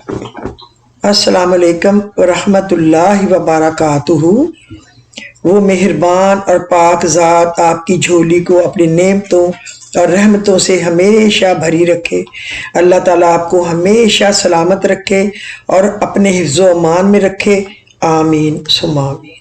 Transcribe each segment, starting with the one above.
السلام علیکم ورحمۃ اللہ وبرکاتہ۔ وہ مہربان اور پاک ذات آپ کی جھولی کو اپنی نعمتوں اور رحمتوں سے ہمیشہ بھری رکھے۔ اللہ تعالیٰ آپ کو ہمیشہ سلامت رکھے اور اپنے حفظ و امان میں رکھے، آمین ثم آمین۔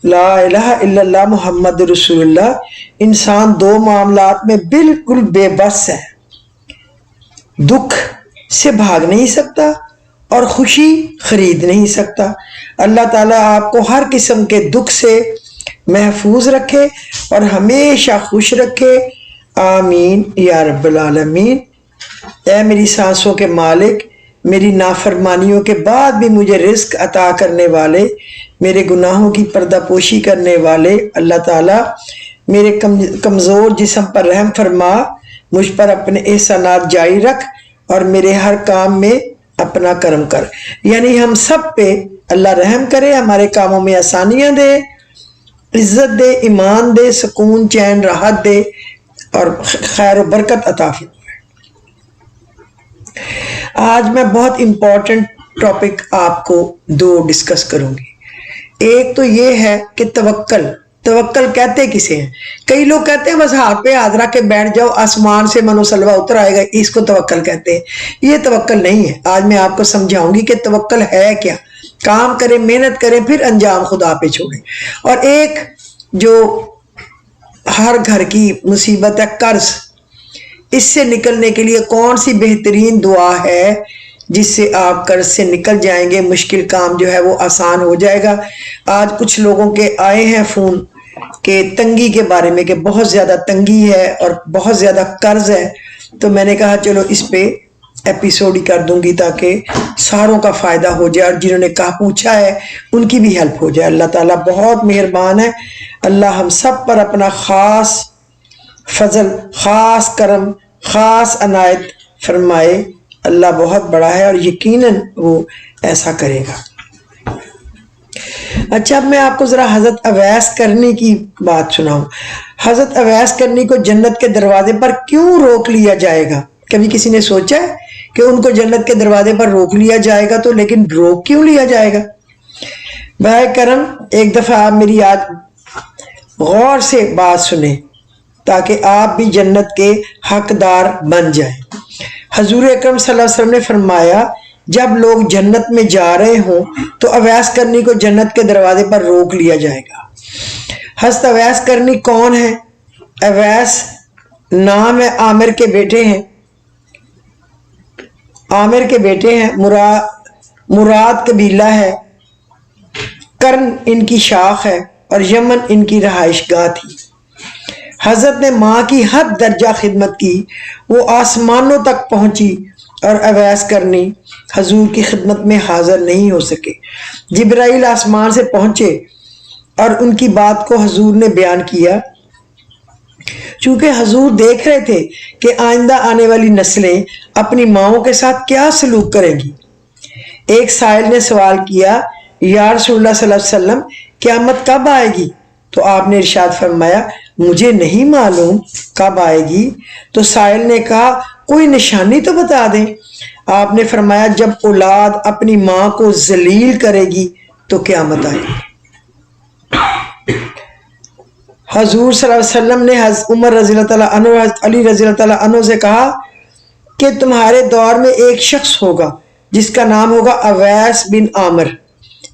لا الہ الا اللہ محمد رسول اللہ۔ انسان دو معاملات میں بالکل بے بس ہے، دکھ سے بھاگ نہیں سکتا اور خوشی خرید نہیں سکتا۔ اللہ تعالیٰ آپ کو ہر قسم کے دکھ سے محفوظ رکھے اور ہمیشہ خوش رکھے، آمین یا رب العالمین۔ اے میری سانسوں کے مالک، میری نافرمانیوں کے بعد بھی مجھے رزق عطا کرنے والے، میرے گناہوں کی پردہ پوشی کرنے والے اللہ تعالیٰ، میرے کمزور جسم پر رحم فرما، مجھ پر اپنے احسانات جاری رکھ اور میرے ہر کام میں اپنا کرم کر۔ یعنی ہم سب پہ اللہ رحم کرے، ہمارے کاموں میں آسانیاں دے، عزت دے، ایمان دے، سکون چین راحت دے اور خیر و برکت عطا فرمائے۔ آج میں بہت امپورٹنٹ ٹاپک آپ کو دو ڈسکس کروں گی۔ ایک تو یہ ہے کہ توکل کہتے کسے ہیں؟ کئی لوگ کہتے ہیں بس ہاتھ پہ ہاتھ رکھ کے بیٹھ جاؤ، آسمان سے منو سلوا اتر آئے گا، اس کو توکل کہتے ہیں۔ یہ توکل نہیں ہے۔ آج میں آپ کو سمجھاؤں گی کہ توکل ہے کیا۔ کام کریں، محنت کریں، پھر انجام خدا پہ چھوڑیں۔ اور ایک جو ہر گھر کی مصیبت ہے، قرض، اس سے نکلنے کے لیے کون سی بہترین دعا ہے جس سے آپ قرض سے نکل جائیں گے، مشکل کام جو ہے وہ آسان ہو جائے گا۔ آج کچھ لوگوں کے آئے ہیں فون کہ تنگی کے بارے میں، کہ بہت زیادہ تنگی ہے اور بہت زیادہ قرض ہے، تو میں نے کہا چلو اس پہ ایپیسوڈ ہی کر دوں گی تاکہ ساروں کا فائدہ ہو جائے، اور جنہوں نے کہا پوچھا ہے ان کی بھی ہیلپ ہو جائے۔ اللہ تعالیٰ بہت مہربان ہے۔ اللہ ہم سب پر اپنا خاص فضل، خاص کرم، خاص عنایت فرمائے۔ اللہ بہت بڑا ہے اور یقیناً وہ ایسا کرے گا۔ اچھا، اب میں آپ کو ذرا حضرت اویس کرنی کی بات سناؤں۔ حضرت اویس کرنی کو جنت کے دروازے پر کیوں روک لیا جائے گا؟ کبھی کسی نے سوچا ہے کہ ان کو جنت کے دروازے پر روک لیا جائے گا تو لیکن روک کیوں لیا جائے گا؟ بھائی کرم، ایک دفعہ آپ میری آج غور سے بات سنیں تاکہ آپ بھی جنت کے حقدار بن جائیں۔ حضور اکرم صلی اللہ علیہ وسلم نے فرمایا جب لوگ جنت میں جا رہے ہوں تو اویس کرنی کو جنت کے دروازے پر روک لیا جائے گا۔ حضرت اویس کرنی کون ہے؟ اویس نام ہے، عامر کے بیٹے ہیں، عامر کے بیٹے ہیں، مراد قبیلہ ہے، کرن ان کی شاخ ہے اور یمن ان کی رہائش گاہ تھی۔ حضرت نے ماں کی حد درجہ خدمت کی، وہ آسمانوں تک پہنچی اور اویس کرنی حضور کی خدمت میں حاضر نہیں ہو سکے۔ جبرائیل آسمان سے پہنچے اور ان کی بات کو حضور نے بیان کیا۔ چونکہ حضور دیکھ رہے تھے کہ آئندہ آنے والی نسلیں اپنی ماؤں کے ساتھ کیا سلوک کریں گی۔ ایک سائل نے سوال کیا، یا رسول اللہ صلی اللہ علیہ وسلم قیامت کب آئے گی؟ تو آپ نے ارشاد فرمایا مجھے نہیں معلوم کب آئے گی۔ تو سائل نے کہا کوئی نشانی تو بتا دیں۔ آپ نے فرمایا جب اولاد اپنی ماں کو ذلیل کرے گی تو قیامت آئے گی۔ حضور صلی اللہ علیہ وسلم نے حضرت عمر رضی اللہ تعالیٰ عنہ، حضرت علی رضی اللہ تعالیٰ عنہ سے کہا کہ تمہارے دور میں ایک شخص ہوگا جس کا نام ہوگا اویس بن عامر،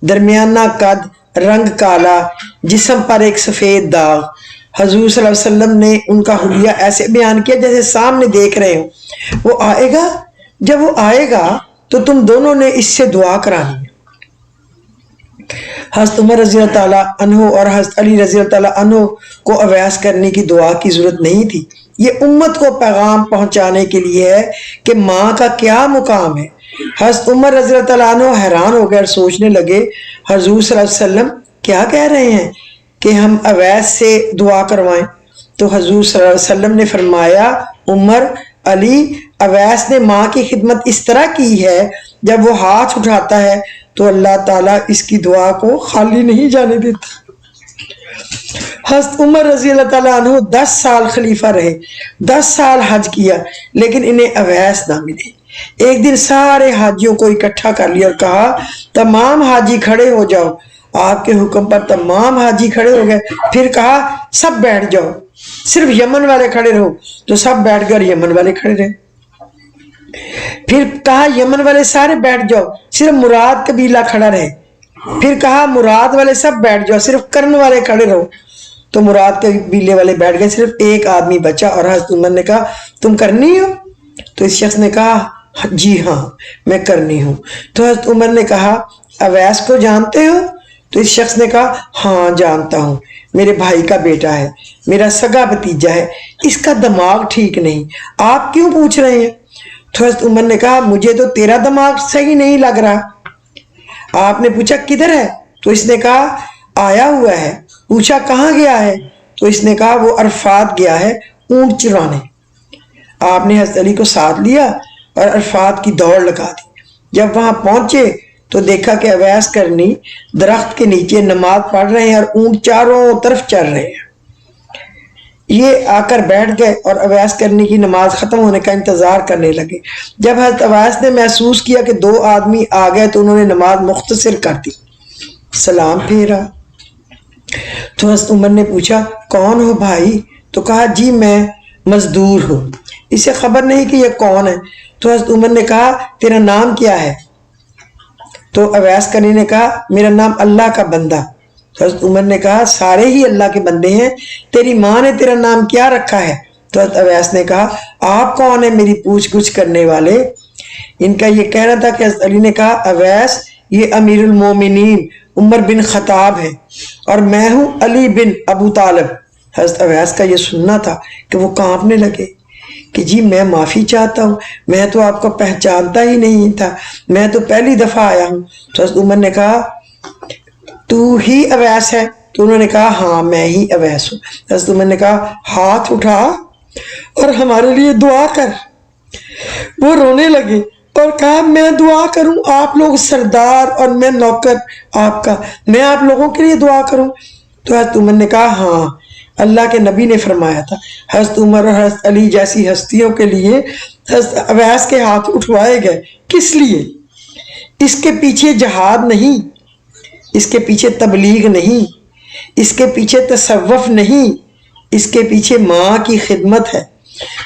درمیانہ قد، رنگ کالا، جسم پر ایک سفید داغ۔ حضور صلی اللہ علیہ وسلم نے ان کا حلیہ ایسے بیان کیا جیسے سامنے دیکھ رہے ہوں۔ وہ آئے گا، جب وہ آئے گا تو تم دونوں نے اس سے دعا کرانی ہے۔ حضرت عمر رضی اللہ تعالیٰ عنہ اور حضرت علی رضی اللہ تعالیٰ عنہ کو اویس کرنے کی دعا کی ضرورت نہیں تھی۔ یہ امت کو پیغام پہنچانے کے لیے ہے کہ ماں کا کیا مقام ہے۔ حضرت عمر رضی اللہ تعالیٰ عنہ حیران ہو گئے اور سوچنے لگے حضور صلی اللہ علیہ وسلم کیا کہہ رہے ہیں کہ ہم اویس سے دعا کروائیں؟ تو حضور صلی اللہ علیہ وسلم نے فرمایا عمر، علی، اویس نے ماں کی خدمت اس طرح کی ہے جب وہ ہاتھ اٹھاتا ہے تو اللہ تعالیٰ اس کی دعا کو خالی نہیں جانے دیتا۔ حضرت عمر رضی اللہ تعالیٰ عنہ 10 سال خلیفہ رہے، 10 سال حج کیا، لیکن انہیں اویس نہ ملے۔ ایک دن سارے حاجیوں کو اکٹھا کر لیا اور کہا تمام حاجی کھڑے ہو جاؤ۔ آپ کے حکم پر تمام حاجی کھڑے ہو گئے۔ پھر کہا سب بیٹھ جاؤ، صرف یمن والے کھڑے رہو، تو سب بیٹھ گئے اور یمن والے کھڑے رہے۔ پھر کہا یمن والے سارے بیٹھ جاؤ، صرف مراد قبیلہ کھڑا رہے۔ پھر کہا مراد والے سب بیٹھ جاؤ، صرف کرن والے کھڑے رہو، تو مراد قبیلے والے بیٹھ گئے، صرف ایک آدمی بچا۔ اور حضرت عمر نے کہا تم کرنی ہو؟ تو اس شخص نے کہا جی ہاں میں کرنی ہوں۔ تو حضرت عمر نے کہا اویس کو جانتے ہو؟ تو اس شخص نے کہا ہاں جانتا ہوں، میرے بھائی کا بیٹا ہے، میرا سگا بھتیجا ہے، اس کا دماغ ٹھیک نہیں، آپ کیوں پوچھ رہے ہیں؟ تو حضرت عمر نے کہا مجھے تو تیرا دماغ صحیح نہیں لگ رہا۔ آپ نے پوچھا کدھر ہے؟ تو اس نے کہا آیا ہوا ہے۔ پوچھا کہاں گیا ہے؟ تو اس نے کہا وہ عرفات گیا ہے اونٹ چرانے۔ آپ نے حضرت علی کو ساتھ لیا اور عرفات کی دوڑ لگا دی۔ جب وہاں پہنچے تو دیکھا کہ اویس کرنی درخت کے نیچے نماز پڑھ رہے ہیں اور اونٹ چاروں طرف چر رہے ہیں۔ یہ آ کر بیٹھ گئے اور اویس کرنی کی نماز ختم ہونے کا انتظار کرنے لگے۔ جب حضرت اویس نے محسوس کیا کہ دو آدمی آ گئے تو انہوں نے نماز مختصر کر دی، سلام پھیرا۔ تو حضرت عمر نے پوچھا کون ہو بھائی؟ تو کہا جی میں مزدور ہوں، اسے خبر نہیں کہ یہ کون ہے۔ تو حضرت عمر نے کہا تیرا نام کیا ہے؟ تو اویس کرنی نے کہا میرا نام اللہ کا بندہ۔ تو حضرت عمر نے کہا سارے ہی اللہ کے بندے ہیں، تیری ماں نے تیرا نام کیا رکھا ہے؟ تو حضرت اویس نے کہا آپ کون ہیں میری پوچھ گچھ کرنے والے؟ ان کا یہ کہنا تھا کہ حضرت علی نے کہا اویس یہ امیر المومنین عمر بن خطاب ہے اور میں ہوں علی بن ابو طالب۔ حضرت اویس کا یہ سننا تھا کہ وہ کانپنے لگے کہ جی میں معافی چاہتا ہوں، میں تو آپ کو پہچانتا ہی نہیں تھا، میں تو پہلی دفعہ آیا ہوں۔ تو حضرت عمر نے کہا تو ہی اویس ہے؟ تو انہوں نے کہا ہاں میں ہی اویس ہوں۔ حضرت عمر نے کہا ہاتھ اٹھا اور ہمارے لیے دعا کر۔ وہ رونے لگے اور کہا میں دعا کروں؟ آپ لوگ سردار اور میں نوکر آپ کا، میں آپ لوگوں کے لیے دعا کروں؟ تو حضرت عمر نے کہا ہاں اللہ کے نبی نے فرمایا تھا حضرت عمر اور حضرت علی جیسی ہستیوں کے لیے حضرت اویس کے ہاتھ اٹھوائے گئے۔ کس لیے؟ اس کے پیچھے جہاد نہیں، اس کے پیچھے تبلیغ نہیں، اس کے پیچھے تصوف نہیں، اس کے پیچھے ماں کی خدمت ہے۔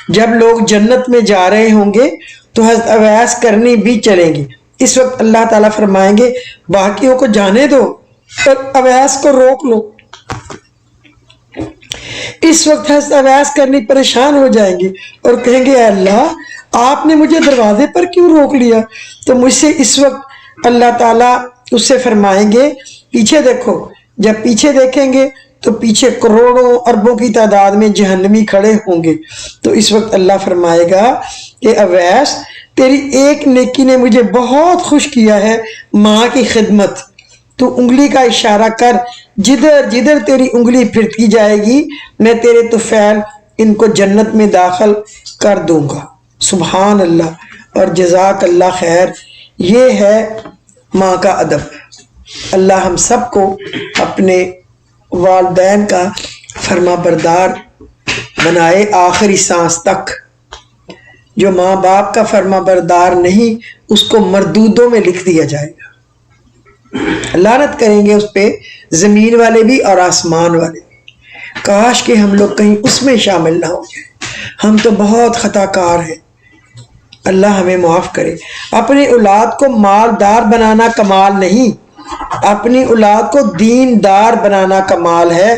جب لوگ جنت میں جا رہے ہوں گے تو حضرت اویس کرنی بھی چلیں گے۔ اس وقت اللہ تعالیٰ فرمائیں گے باقیوں کو جانے دو اور اویس کو روک لو۔ اس وقت حضرت اویس کرنی پریشان ہو جائیں گے اور کہیں گے اے اللہ آپ نے مجھے دروازے پر کیوں روک لیا؟ تو مجھ سے اس وقت اللہ تعالیٰ اس سے فرمائیں گے پیچھے دیکھو۔ جب پیچھے دیکھیں گے تو پیچھے کروڑوں اربوں کی تعداد میں جہنمی کھڑے ہوں گے۔ تو اس وقت اللہ فرمائے گا کہ اویس تیری ایک نیکی نے مجھے بہت خوش کیا ہے، ماں کی خدمت۔ تو انگلی کا اشارہ کر، جدھر جدھر تیری انگلی پھرتی جائے گی میں تیرے طفیل ان کو جنت میں داخل کر دوں گا۔ سبحان اللہ اور جزاک اللہ خیر۔ یہ ہے ماں کا ادب۔ اللہ ہم سب کو اپنے والدین کا فرما بردار بنائے آخری سانس تک۔ جو ماں باپ کا فرما بردار نہیں اس کو مردودوں میں لکھ دیا جائے گا، لعنت کریں گے اس پہ زمین والے بھی اور آسمان والے بھی۔ کاش کہ ہم لوگ کہیں اس میں شامل نہ ہو جائیں، ہم تو بہت خطا کار ہیں، اللہ ہمیں معاف کرے۔ اپنی اولاد کو مالدار بنانا کمال نہیں، اپنی اولاد کو دیندار بنانا کمال ہے۔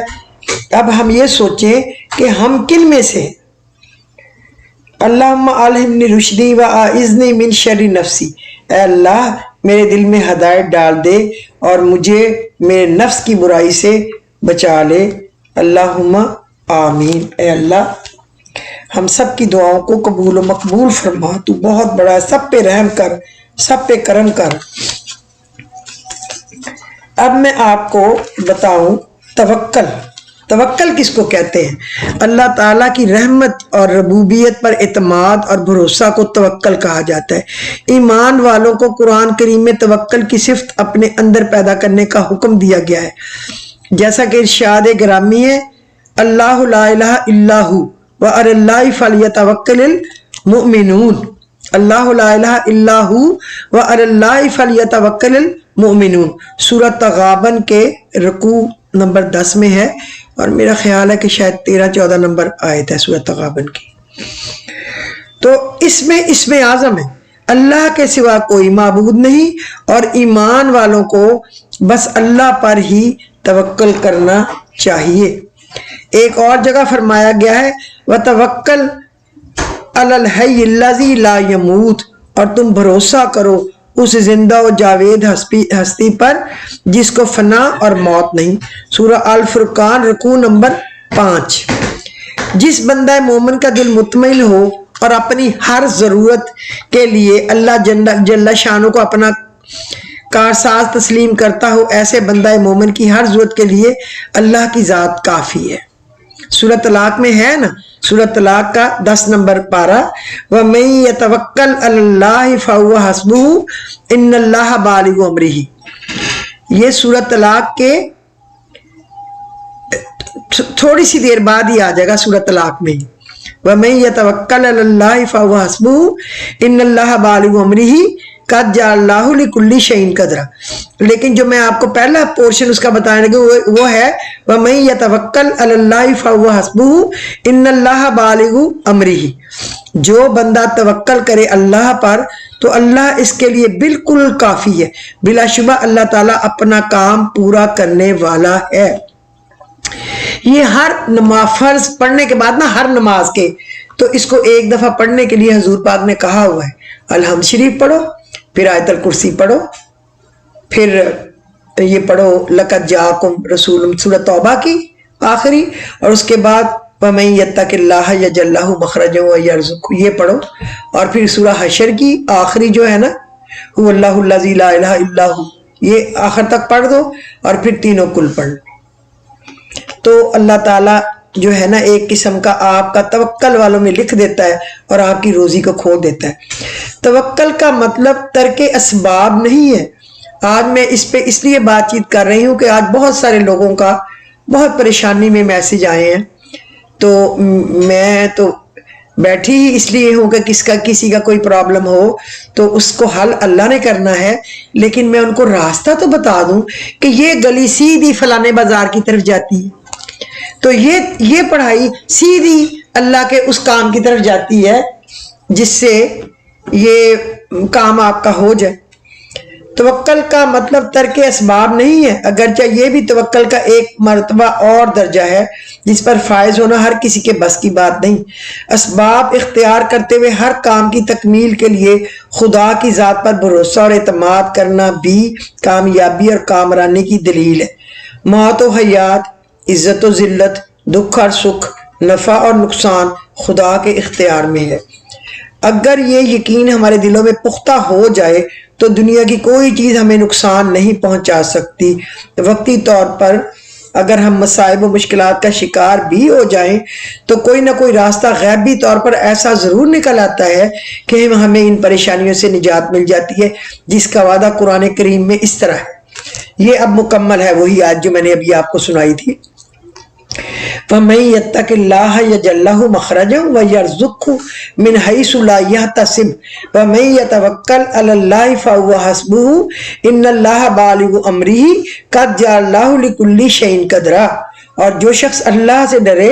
اب ہم یہ سوچیں کہ ہم کن میں سے ہیں۔ اللہم الہمنی رشدی و اعذنی من شر نفسی، اے اللہ میرے دل میں ہدایت ڈال دے اور مجھے میرے نفس کی برائی سے بچا لے۔ اللہم آمین۔ اے اللہ ہم سب کی دعاؤں کو قبول و مقبول فرما، تو بہت بڑا ہے، سب پہ رحم کر، سب پہ کرم کر۔ اب میں آپ کو بتاؤں توکل۔ توکل کس کو کہتے ہیں؟ اللہ تعالیٰ کی رحمت اور ربوبیت پر اعتماد اور بھروسہ کو توکل کہا جاتا ہے۔ ایمان والوں کو قرآن کریم میں توکل کی صفت اپنے اندر پیدا کرنے کا حکم دیا گیا ہے، جیسا کہ ارشاد گرامی ہے اللہ لا الہ الا ہو وعلی اللہ فلیتوکل المؤمنون۔ اللہ لا الہ الا ہو وعلی اللہ فلیتوکل المؤمنون، سورۃ تغابن کے رکوع نمبر 10 میں ہے، اور میرا خیال ہے کہ شاید 13-14 نمبر آیت ہے سورۃ تغابن کی۔ تو اس میں اسم اعظم ہے، اللہ کے سوا کوئی معبود نہیں، اور ایمان والوں کو بس اللہ پر ہی توکل کرنا چاہیے۔ ایک اور جگہ فرمایا گیا ہے وَتَوَكَّلْ عَلَى الْحَيِّ الَّذِي لَا يَمُوتُ، اور تم بھروسہ کرو اس زندہ و جاوید ہستی پر جس کو فنا اور موت نہیں، سورہ الفرقان رکوع نمبر 5۔ جس بندہ مومن کا دل مطمئن ہو اور اپنی ہر ضرورت کے لیے اللہ جل شانہ کو اپنا کارساز تسلیم کرتا ہو، ایسے بندہ مومن کی ہر ضرورت کے لیے اللہ کی ذات کافی ہے۔ سورۃ طلاق میں ہے نا، سورۃ طلاق کا 10 نمبر پارہ، وَمَن يَتَوَكَّلْ عَلَى اللَّهِ فَهُوَ حَسْبُهُ إِنَّ اللَّهَ بَالِغُ أَمْرِهِ، یہ سورۃ طلاق کے تھوڑی سی دیر بعد ہی آ جائے گا سورۃ طلاق میں، وَمَن يَتَوَكَّلْ عَلَى اللَّهِ فَهُوَ حَسْبُهُ إِنَّ اللَّهَ بَالِغُ أَمْرِهِ قَدْ جَعَلَ اللَّهُ لِكُلِّ شَيْءٍ قَدْرًا۔ لیکن جو میں آپ کو پہلا پورشن اس کا بتانے لگا وہ ہے وَمَن يَتَوَكَّلْ عَلَى اللَّهِ فَهُوَ حَسْبُهُ إِنَّ اللَّهَ بَالِغُ أَمْرِهِ، جو بندہ توکل کرے اللہ پر تو اللہ اس کے لیے بالکل کافی ہے، بلا شبہ اللہ تعالیٰ اپنا کام پورا کرنے والا ہے۔ یہ ہر نماز فرض پڑھنے کے بعد نا، ہر نماز کے تو اس کو ایک دفعہ پڑھنے کے لیے حضور پاک نے کہا ہوا ہے، الحمد شریف پڑھو، پھر آیت الکرسی پڑھو، پھر یہ پڑھو لقد جاءکم رسول، سورۃ توبہ کی آخری، اور اس کے بعد وَمَن يَتَّقِ اللَّهَ يَجْعَل لَّهُ مَخْرَجًا وَيَرْزُقْهُ، یہ پڑھو، اور پھر سورہ حشر کی آخری جو ہے نا هُوَ اللَّهُ الَّذِي لَا إِلَٰهَ إِلَّا هُوَ، یہ آخر تک پڑھ دو، اور پھر تینوں کل پڑھ لو، تو اللہ تعالیٰ جو ہے نا ایک قسم کا آپ کا توکل والوں میں لکھ دیتا ہے اور آپ کی روزی کو کھول دیتا ہے۔ توکل کا مطلب ترک اسباب نہیں ہے۔ آج میں اس پہ اس لیے بات چیت کر رہی ہوں کہ آج بہت سارے لوگوں کا بہت پریشانی میں میسج آئے ہیں، تو میں تو بیٹھی ہی اس لیے ہوں کہ کسی کا کوئی پرابلم ہو تو اس کو حل اللہ نے کرنا ہے، لیکن میں ان کو راستہ تو بتا دوں کہ یہ گلی سیدھی فلانے بازار کی طرف جاتی ہے، تو یہ پڑھائی سیدھی اللہ کے اس کام کی طرف جاتی ہے جس سے یہ کام آپ کا ہو جائے۔ توکل کا مطلب ترک اسباب نہیں ہے، اگرچہ یہ بھی توکل کا ایک مرتبہ اور درجہ ہے جس پر فائز ہونا ہر کسی کے بس کی بات نہیں۔ اسباب اختیار کرتے ہوئے ہر کام کی تکمیل کے لیے خدا کی ذات پر بھروسہ اور اعتماد کرنا بھی کامیابی اور کامرانی کی دلیل ہے۔ موت و حیات، عزت و ذلت، دکھ اور سکھ، نفع اور نقصان خدا کے اختیار میں ہے۔ اگر یہ یقین ہمارے دلوں میں پختہ ہو جائے تو دنیا کی کوئی چیز ہمیں نقصان نہیں پہنچا سکتی۔ وقتی طور پر اگر ہم مصائب و مشکلات کا شکار بھی ہو جائیں تو کوئی نہ کوئی راستہ غیبی طور پر ایسا ضرور نکل آتا ہے کہ ہمیں ان پریشانیوں سے نجات مل جاتی ہے، جس کا وعدہ قرآن کریم میں اس طرح ہے۔ یہ اب مکمل ہے وہی آیت جو میں نے ابھی آپ کو سنائی تھی، وَمَن يَتَّقِ اللَّهَ يَجْعَل لَّهُ مَخْرَجًا وَيَرْزُقْهُ مِنْ حَيْثُ لَا يَحْتَسِبُ وَمَن يَتَوَكَّلْ عَلَى اللَّهِ فَهُوَ حَسْبُهُ إِنَّ اللَّهَ بَالِغُ أَمْرِهِ قَدْ جَعَلَ اللَّهُ لِكُلِّ شَيْءٍ قَدْرًا۔ اور جو شخص اللہ سے ڈرے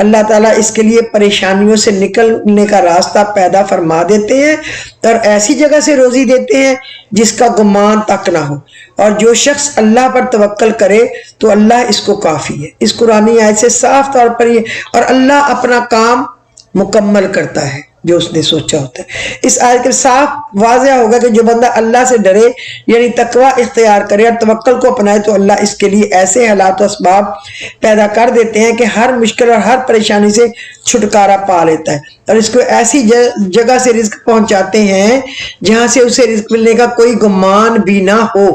اللہ تعالیٰ اس کے لیے پریشانیوں سے نکلنے کا راستہ پیدا فرما دیتے ہیں اور ایسی جگہ سے روزی دیتے ہیں جس کا گمان تک نہ ہو، اور جو شخص اللہ پر توکل کرے تو اللہ اس کو کافی ہے۔ اس قرآنی آیت سے صاف طور پر یہ، اور اللہ اپنا کام مکمل کرتا ہے جو اس نے سوچا ہوتا ہے۔ اس آیت کے صاف واضح ہوگا کہ جو بندہ اللہ سے ڈرے یعنی تقوی اختیار کرے اور توکل کو اپنائے تو اللہ اس کے لیے ایسے حالات و اسباب پیدا کر دیتے ہیں کہ ہر مشکل اور ہر پریشانی سے چھٹکارا پا لیتا ہے، اور اس کو ایسی جگہ سے رزق پہنچاتے ہیں جہاں سے اسے رزق ملنے کا کوئی گمان بھی نہ ہو۔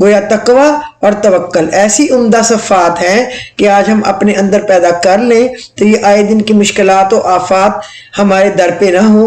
گویا تقوی اور توکل ایسی عمدہ صفات ہیں کہ آج ہم اپنے اندر پیدا کر لیں تو یہ آئے دن کی مشکلات و آفات ہمارے در پہ نہ ہو۔